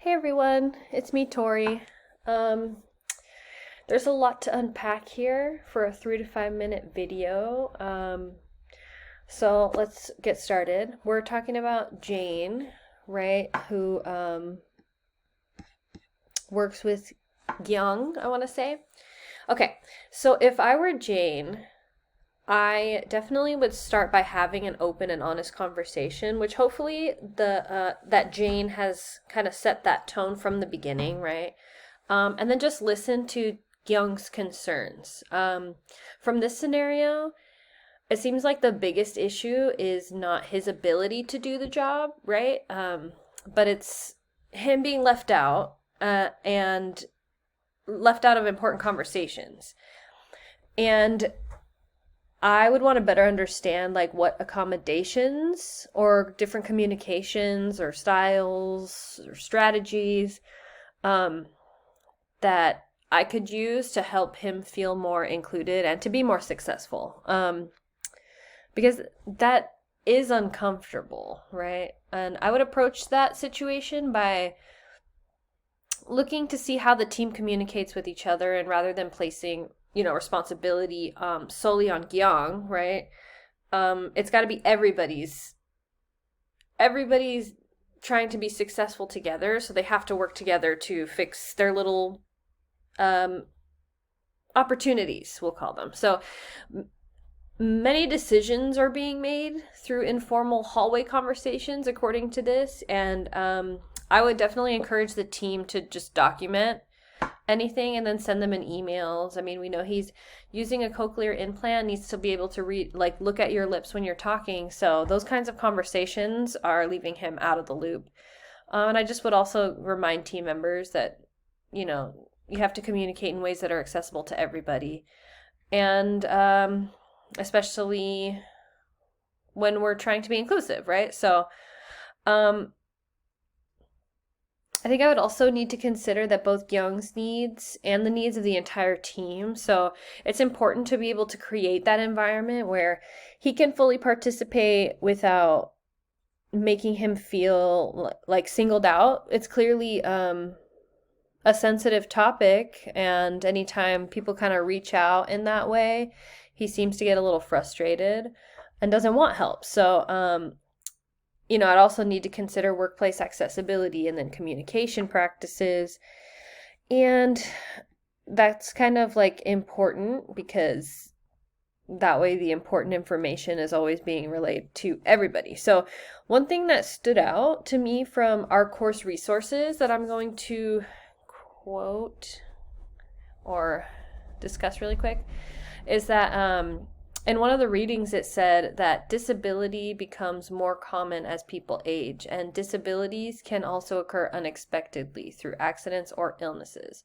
Hey everyone, it's me, Tori. Um, there's a lot to unpack here for a 3 to 5 minute video. So let's get started. We're talking about Jane, right? Who works with Young, I want to say. Okay, so if I were Jane, I definitely would start by having an open and honest conversation, which hopefully the that Jane has kind of set that tone from the beginning, right? And then just listen to Young's concerns. From this scenario, it seems like the biggest issue is not his ability to do the job, right? But it's him being left out and left out of important conversations. And I would want to better understand like what accommodations or different communications or styles or strategies um, that I could use to help him feel more included and to be more successful. Because that is uncomfortable, right? And I would approach that situation by looking to see how the team communicates with each other, and rather than placing responsibility solely on Gyang, right? It's got to be everybody's trying to be successful together, so they have to work together to fix their little um, opportunities, we'll call them. So many decisions are being made through informal hallway conversations, according to this, and I would definitely encourage the team to just document anything and then send them in emails. I mean, we know he's using a cochlear implant, needs to be able to read, like, look at your lips when you're talking. So those kinds of conversations are leaving him out of the loop. And I just would also remind team members that, you have to communicate in ways that are accessible to everybody. And especially when we're trying to be inclusive, right? So I think I would also need to consider that both Young's needs and the needs of the entire team. So it's important to be able to create that environment where he can fully participate without making him feel like singled out. It's clearly a sensitive topic, and anytime people kind of reach out in that way, he seems to get a little frustrated and doesn't want help. So I'd also need to consider workplace accessibility and then communication practices. And that's kind of like important because that way the important information is always being relayed to everybody. So, one thing that stood out to me from our course resources that I'm going to quote or discuss really quick is that in one of the readings, it said that disability becomes more common as people age, and disabilities can also occur unexpectedly through accidents or illnesses.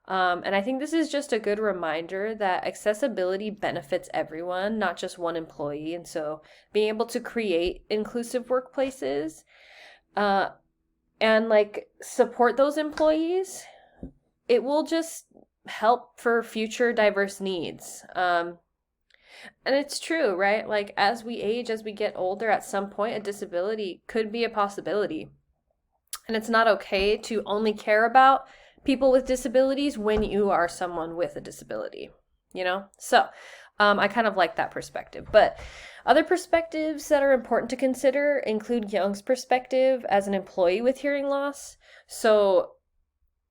And I think this is just a good reminder that accessibility benefits everyone, not just one employee. And so being able to create inclusive workplaces and like support those employees, it will just help for future diverse needs. And it's true, right? Like as we age, as we get older, at some point a disability could be a possibility. And it's not okay to only care about people with disabilities when you are someone with a disability, So I kind of like that perspective. But other perspectives that are important to consider include Young's perspective as an employee with hearing loss. So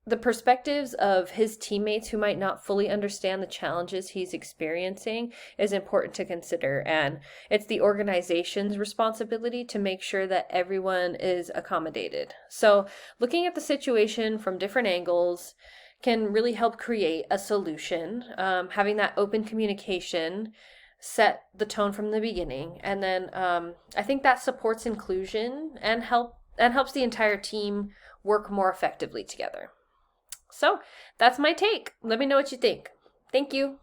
the perspectives of his teammates who might not fully understand the challenges he's experiencing is important to consider. And it's the organization's responsibility to make sure that everyone is accommodated. So looking at the situation from different angles can really help create a solution. Having that open communication set the tone from the beginning. And then I think that supports inclusion and helps the entire team work more effectively together. So that's my take. Let me know what you think. Thank you.